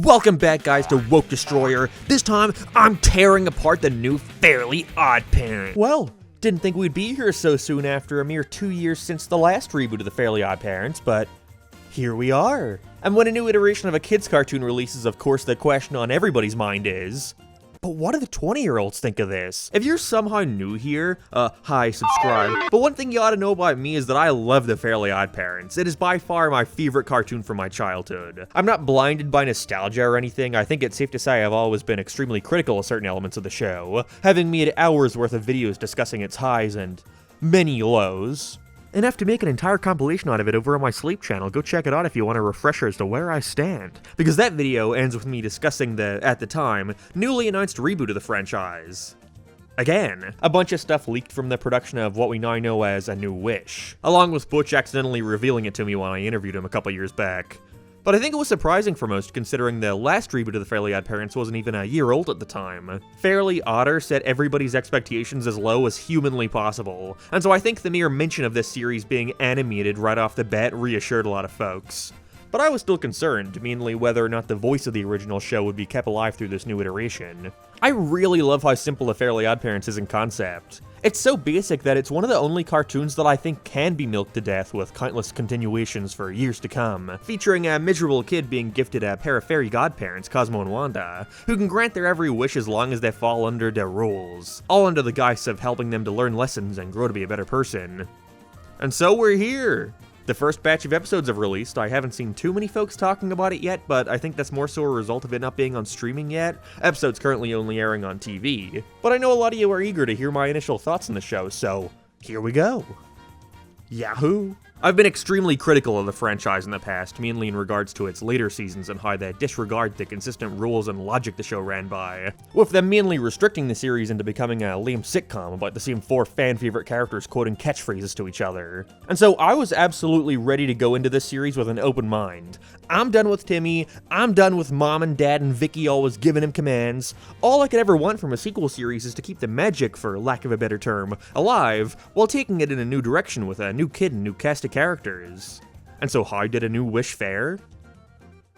Welcome back, guys, to Woke Destroyer. This time, I'm tearing apart the new Fairly OddParents. Well, didn't think we'd be here so soon after a mere 2 years since the last reboot of the Fairly OddParents, but here we are. And when a new iteration of a kids' cartoon releases, of course, the question on everybody's mind is, but what do the 20-year-olds think of this? If you're somehow new here, hi, subscribe. But one thing you ought to know about me is that I love the Fairly OddParents. It is by far my favorite cartoon from my childhood. I'm not blinded by nostalgia or anything. I think it's safe to say I've always been extremely critical of certain elements of the show, having made hours worth of videos discussing its highs and many lows. Enough to make an entire compilation out of it over on my Sleep channel. Go check it out if you want a refresher as to where I stand. Because that video ends with me discussing the, at the time, newly announced reboot of the franchise. Again, a bunch of stuff leaked from the production of what we now know as A New Wish, along with Butch accidentally revealing it to me when I interviewed him a couple years back. But I think it was surprising for most, considering the last reboot of the Fairly OddParents wasn't even a year old at the time. Fairly Odder set everybody's expectations as low as humanly possible, and so I think the mere mention of this series being animated right off the bat reassured a lot of folks. But I was still concerned, mainly whether or not the voice of the original show would be kept alive through this new iteration. I really love how simple the Fairly OddParents is in concept. It's so basic that it's one of the only cartoons that I think can be milked to death with countless continuations for years to come, featuring a miserable kid being gifted a pair of fairy godparents, Cosmo and Wanda, who can grant their every wish as long as they fall under their rules, all under the guise of helping them to learn lessons and grow to be a better person. And so we're here! The first batch of episodes have released. I haven't seen too many folks talking about it yet, but I think that's more so a result of it not being on streaming yet. Episodes currently only airing on TV. But I know a lot of you are eager to hear my initial thoughts on the show, so here we go. Yahoo! I've been extremely critical of the franchise in the past, mainly in regards to its later seasons and how they disregard the consistent rules and logic the show ran by, with them mainly restricting the series into becoming a lame sitcom about the same four fan-favorite characters quoting catchphrases to each other. And so I was absolutely ready to go into this series with an open mind. I'm done with Timmy, I'm done with Mom and Dad and Vicky always giving him commands. All I could ever want from a sequel series is to keep the magic, for lack of a better term, alive, while taking it in a new direction with a new kid and new cast of characters. And so how did A New Wish fare?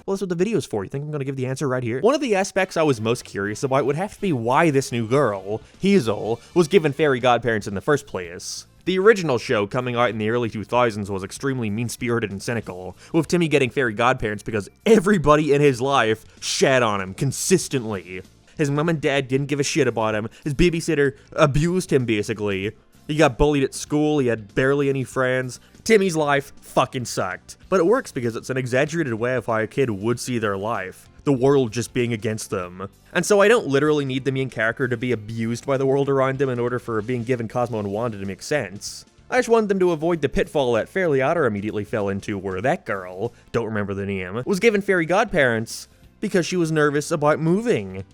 Well, that's what the video's for. You think I'm gonna give the answer right here? One of the aspects I was most curious about would have to be why this new girl, Hazel, was given fairy godparents in the first place. The original show, coming out in the early 2000s, was extremely mean-spirited and cynical, with Timmy getting fairy godparents because everybody in his life shat on him consistently. His mom and dad didn't give a shit about him, his babysitter abused him basically, he got bullied at school, he had barely any friends. Timmy's life fucking sucked. But it works because it's an exaggerated way of how a kid would see their life. The world just being against them. And so I don't literally need the main character to be abused by the world around them in order for being given Cosmo and Wanda to make sense. I just wanted them to avoid the pitfall that Fairly Odder immediately fell into, where that girl, don't remember the name, was given fairy godparents because she was nervous about moving.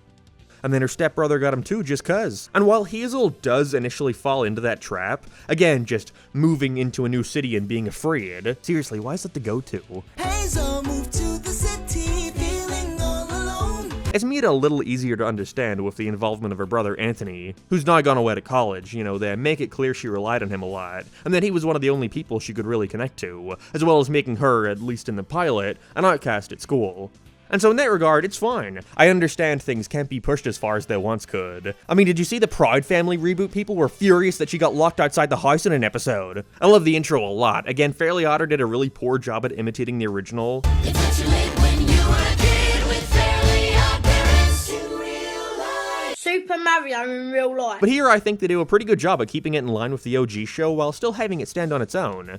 And then her stepbrother got him too, just cuz. And while Hazel does initially fall into that trap, again, just moving into a new city and being afraid, seriously, why is that the go-to? Hazel moved to the city, feeling all alone. It's made a little easier to understand with the involvement of her brother Anthony, who's now gone away to college. You know, they make it clear she relied on him a lot, and that he was one of the only people she could really connect to, as well as making her, at least in the pilot, an outcast at school. And so in that regard, it's fine. I understand things can't be pushed as far as they once could. I mean, did you see the Proud Family reboot? People were furious that she got locked outside the house in an episode. I love the intro a lot. Again, Fairly Odder did a really poor job at imitating the original. It's too late when you were a kid with Fairly OddParents in real life. Super Mario in real life. But here I think they do a pretty good job at keeping it in line with the OG show while still having it stand on its own.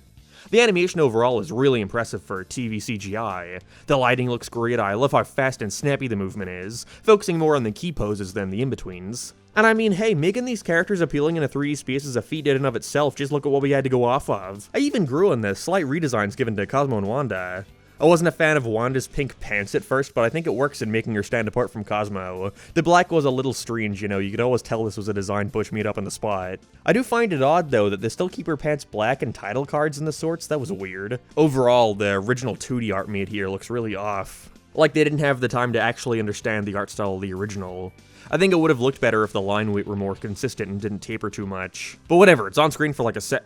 The animation overall is really impressive for TV CGI. The lighting looks great, I love how fast and snappy the movement is, focusing more on the key poses than the in-betweens. And I mean, hey, making these characters appealing in a 3D space is a feat in and of itself, just look at what we had to go off of. I even grew on the slight redesigns given to Cosmo and Wanda. I wasn't a fan of Wanda's pink pants at first, but I think it works in making her stand apart from Cosmo. The black was a little strange, you know, you could always tell this was a design Butch made up on the spot. I do find it odd, though, that they still keep her pants black and title cards and the sorts. That was weird. Overall, the original 2D art made here looks really off. Like they didn't have the time to actually understand the art style of the original. I think it would have looked better if the line weight were more consistent and didn't taper too much. But whatever, it's on screen for like a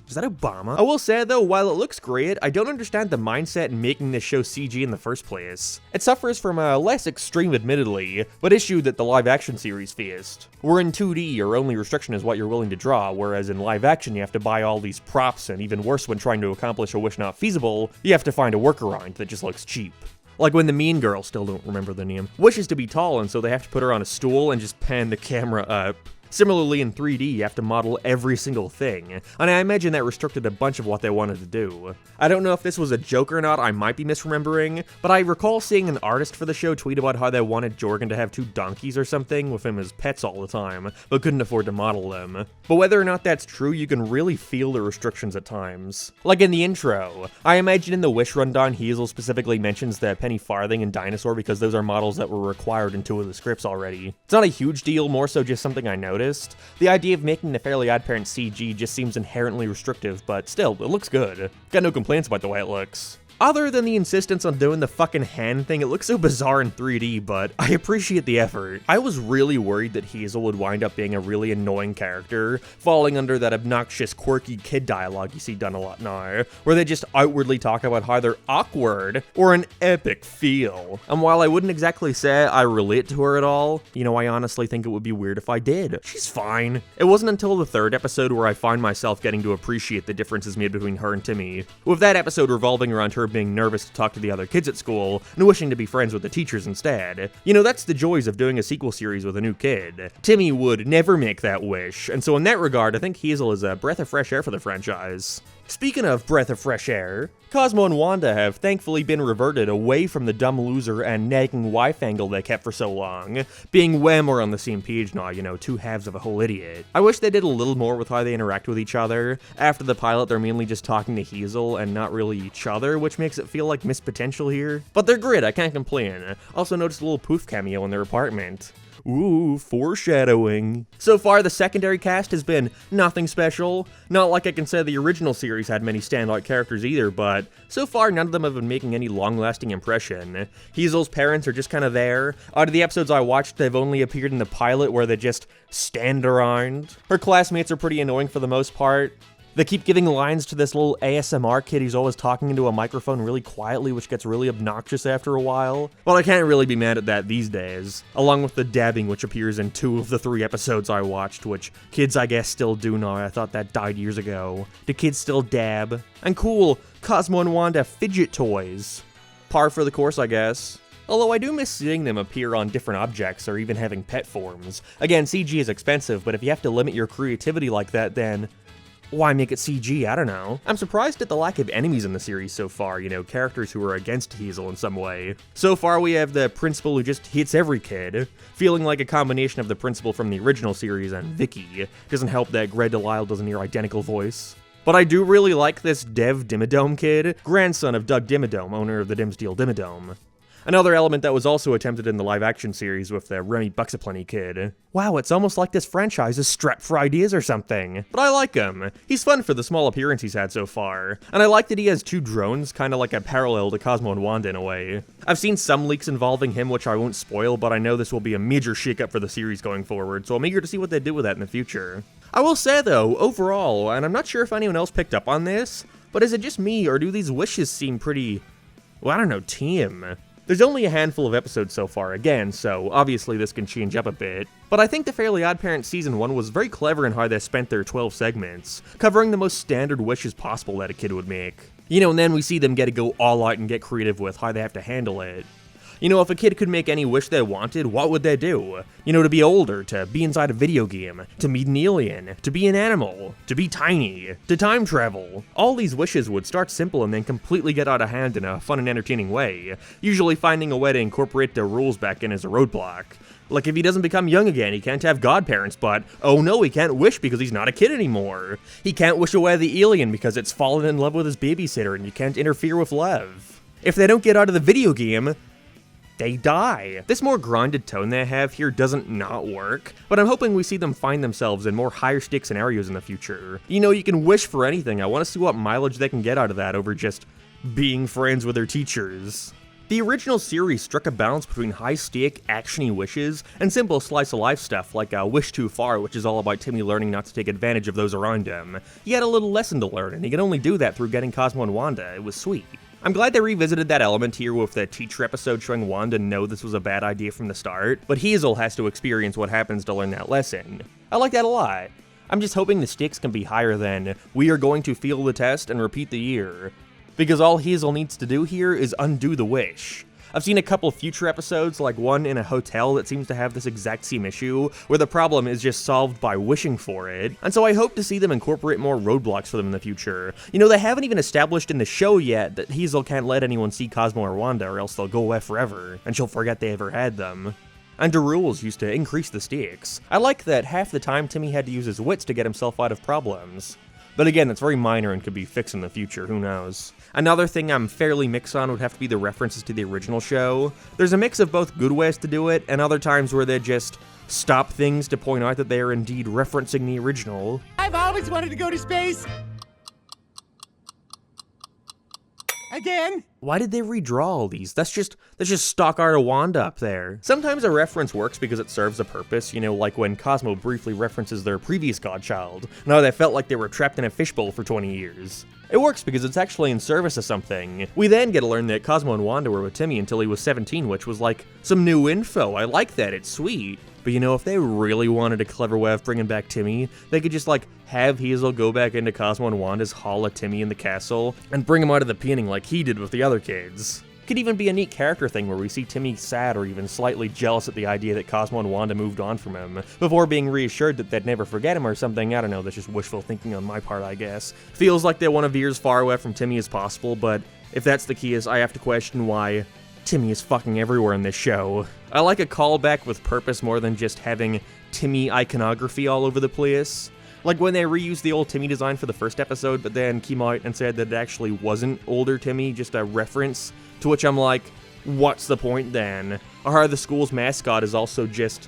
Is that Obama? I will say though, while it looks great, I don't understand the mindset in making this show CG in the first place. It suffers from a less extreme, admittedly, but issue that the live action series faced. Where in 2D, your only restriction is what you're willing to draw, whereas in live action you have to buy all these props, and even worse when trying to accomplish a wish not feasible, you have to find a workaround that just looks cheap. Like when the mean girl, still don't remember the name, wishes to be tall, and so they have to put her on a stool and just pan the camera up. Similarly, in 3D, you have to model every single thing, and I imagine that restricted a bunch of what they wanted to do. I don't know if this was a joke or not, I might be misremembering, but I recall seeing an artist for the show tweet about how they wanted Jorgen to have 2 donkeys or something with him as pets all the time, but couldn't afford to model them. But whether or not that's true, you can really feel the restrictions at times. Like in the intro, I imagine in the Wish rundown, Hazel specifically mentions the penny farthing and dinosaur because those are models that were required in 2 of the scripts already. It's not a huge deal, more so just something I noticed. The idea of making the Fairly OddParents CG just seems inherently restrictive, but still, it looks good. Got no complaints about the way it looks. Other than the insistence on doing the fucking hand thing, it looks so bizarre in 3D, but I appreciate the effort. I was really worried that Hazel would wind up being a really annoying character, falling under that obnoxious, quirky kid dialogue you see done a lot now, where they just outwardly talk about how they're awkward, or an epic feel. And while I wouldn't exactly say I relate to her at all, you know, I honestly think it would be weird if I did. She's fine. It wasn't until the 3rd episode where I find myself getting to appreciate the differences made between her and Timmy, with that episode revolving around her being nervous to talk to the other kids at school and wishing to be friends with the teachers instead. You know, that's the joys of doing a sequel series with a new kid. Timmy would never make that wish, and so in that regard, I think Hazel is a breath of fresh air for the franchise. Speaking of breath of fresh air, Cosmo and Wanda have thankfully been reverted away from the dumb loser and nagging wife angle they kept for so long, being way more on the same page now, you know, 2 halves of a whole idiot. I wish they did a little more with how they interact with each other. After the pilot, they're mainly just talking to Hazel and not really each other, which makes it feel like missed potential here. But they're great, I can't complain. Also noticed a little poof cameo in their apartment. Ooh, foreshadowing. So far, the secondary cast has been nothing special. Not like I can say the original series had many standout characters either, but so far none of them have been making any long-lasting impression. Hazel's parents are just kind of there. Out of the episodes I watched, they've only appeared in the pilot where they just stand around. Her classmates are pretty annoying for the most part. They keep giving lines to this little ASMR kid who's always talking into a microphone really quietly, which gets really obnoxious after a while. Well, I can't really be mad at that these days. Along with the dabbing, which appears in 2 of the 3 episodes I watched, which kids I guess still do now. I thought that died years ago. Do kids still dab? And cool, Cosmo and Wanda fidget toys. Par for the course, I guess. Although I do miss seeing them appear on different objects or even having pet forms. Again, CG is expensive, but if you have to limit your creativity like that, then why make it CG? I don't know. I'm surprised at the lack of enemies in the series so far, you know, characters who are against Hazel in some way. So far we have the principal who just hits every kid, feeling like a combination of the principal from the original series and Vicky. Doesn't help that Greg Delisle doesn't hear identical voice. But I do really like this Dev Dimmadome kid, grandson of Doug Dimmadome, owner of the Dimsteel Dimmadome. Another element that was also attempted in the live-action series with the Remy Bucksaplenty kid. Wow, it's almost like this franchise is strapped for ideas or something. But I like him. He's fun for the small appearance he's had so far. And I like that he has 2 drones, kinda like a parallel to Cosmo and Wanda in a way. I've seen some leaks involving him, which I won't spoil, but I know this will be a major shakeup for the series going forward, so I'm eager to see what they do with that in the future. I will say though, overall, and I'm not sure if anyone else picked up on this, but is it just me, or do these wishes seem pretty, well, I don't know, tame? There's only a handful of episodes so far again, so obviously this can change up a bit. But I think the Fairly OddParents Season 1 was very clever in how they spent their 12 segments, covering the most standard wishes possible that a kid would make. You know, and then we see them get to go all out and get creative with how they have to handle it. You know, if a kid could make any wish they wanted, what would they do? You know, to be older, to be inside a video game, to meet an alien, to be an animal, to be tiny, to time travel. All these wishes would start simple and then completely get out of hand in a fun and entertaining way, usually finding a way to incorporate their rules back in as a roadblock. Like if he doesn't become young again, he can't have godparents, but oh no, he can't wish because he's not a kid anymore. He can't wish away the alien because it's fallen in love with his babysitter and you can't interfere with love. If they don't get out of the video game, they die. This more grounded tone they have here doesn't not work, but I'm hoping we see them find themselves in more higher stakes scenarios in the future. You know, you can wish for anything. I want to see what mileage they can get out of that over just being friends with their teachers. The original series struck a balance between high-stake, action-y wishes and simple slice-of-life stuff like Wish Too Far, which is all about Timmy learning not to take advantage of those around him. He had a little lesson to learn, and he could only do that through getting Cosmo and Wanda. It was sweet. I'm glad they revisited that element here with the teacher episode showing Wanda know this was a bad idea from the start, but Hazel has to experience what happens to learn that lesson. I like that a lot. I'm just hoping the stakes can be higher than, we are going to fail the test and repeat the year. Because all Hazel needs to do here is undo the wish. I've seen a couple future episodes, like one in a hotel that seems to have this exact same issue, where the problem is just solved by wishing for it, and so I hope to see them incorporate more roadblocks for them in the future. You know, they haven't even established in the show yet that Hazel can't let anyone see Cosmo or Wanda or else they'll go away forever, and she'll forget they ever had them. And the rules used to increase the stakes. I like that half the time Timmy had to use his wits to get himself out of problems. But again, that's very minor and could be fixed in the future, who knows. Another thing I'm fairly mixed on would have to be the references to the original show. There's a mix of both good ways to do it, and other times where they just stop things to point out that they are indeed referencing the original. I've always wanted to go to space! Again? Why did they redraw all these? That's just stock art of Wanda up there. Sometimes a reference works because it serves a purpose, you know, like when Cosmo briefly references their previous godchild, and how they felt like they were trapped in a fishbowl for 20 years. It works because it's actually in service of something. We then get to learn that Cosmo and Wanda were with Timmy until he was 17, which was like some new info. I like that, it's sweet. But you know, if they really wanted a clever way of bringing back Timmy, they could just like have Hazel go back into Cosmo and Wanda's Hall of Timmy in the castle and bring him out of the painting like he did with the other kids. Could even be a neat character thing where we see Timmy sad or even slightly jealous at the idea that Cosmo and Wanda moved on from him, before being reassured that they'd never forget him or something. I don't know, that's just wishful thinking on my part, I guess. Feels like they want to veer as far away from Timmy as possible, but if that's the case, I have to question why Timmy is fucking everywhere in this show. I like a callback with purpose more than just having Timmy iconography all over the place. Like when they reused the old Timmy design for the first episode, but then came out and said that it actually wasn't older Timmy, just a reference, to which I'm like, what's the point then? Or how the school's mascot is also just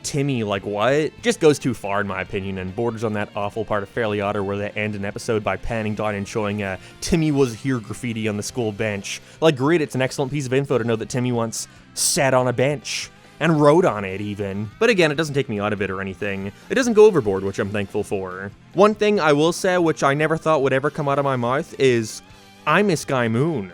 Timmy, like what? Just goes too far in my opinion, and borders on that awful part of Fairly Odder where they end an episode by panning down and showing Timmy was here graffiti on the school bench. Like great, it's an excellent piece of info to know that Timmy once sat on a bench. And wrote on it, even. But again, it doesn't take me out of it or anything. It doesn't go overboard, which I'm thankful for. One thing I will say, which I never thought would ever come out of my mouth, is I miss Sky Moon.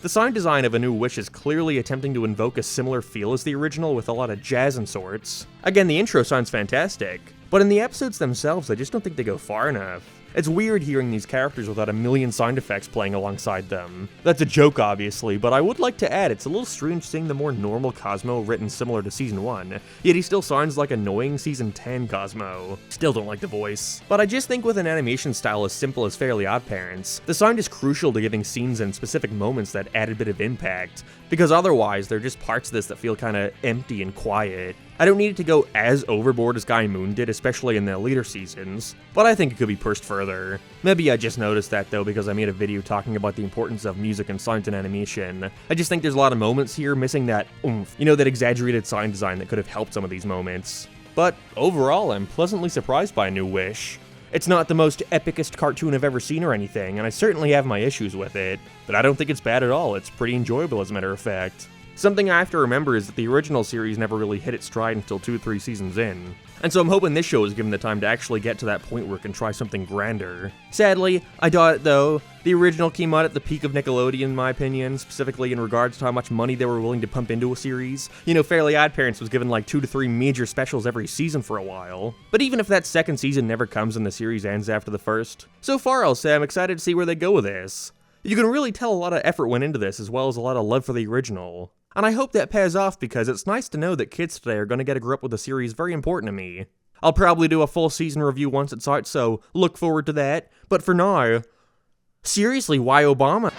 The sound design of A New Wish is clearly attempting to invoke a similar feel as the original with a lot of jazz and sorts. Again, the intro sounds fantastic, but in the episodes themselves, I just don't think they go far enough. It's weird hearing these characters without a million sound effects playing alongside them. That's a joke, obviously, but I would like to add, it's a little strange seeing the more normal Cosmo written similar to Season 1, yet he still sounds like annoying Season 10 Cosmo. Still don't like the voice. But I just think with an animation style as simple as Fairly OddParents, the sound is crucial to giving scenes and specific moments that added bit of impact, because otherwise there are just parts of this that feel kinda empty and quiet. I don't need it to go as overboard as Sky Moon did, especially in the later seasons, but I think it could be pushed further. Maybe I just noticed that though because I made a video talking about the importance of music and sound in animation. I just think there's a lot of moments here missing that oomph, you know, that exaggerated sound design that could have helped some of these moments. But overall, I'm pleasantly surprised by A New Wish. It's not the most epicest cartoon I've ever seen or anything, and I certainly have my issues with it, but I don't think it's bad at all. It's pretty enjoyable as a matter of fact. Something I have to remember is that the original series never really hit its stride until 2 or 3 seasons in, and so I'm hoping this show is given the time to actually get to that point where it can try something grander. Sadly, I doubt it though. The original came out at the peak of Nickelodeon in my opinion, specifically in regards to how much money they were willing to pump into a series. You know, Fairly OddParents was given like 2 to 3 major specials every season for a while. But even if that second season never comes and the series ends after the first, so far I'll say I'm excited to see where they go with this. You can really tell a lot of effort went into this as well as a lot of love for the original. And I hope that pays off because it's nice to know that kids today are going to get to grow up with a series very important to me. I'll probably do a full season review once it's out, so look forward to that. But for now, seriously, why Obama?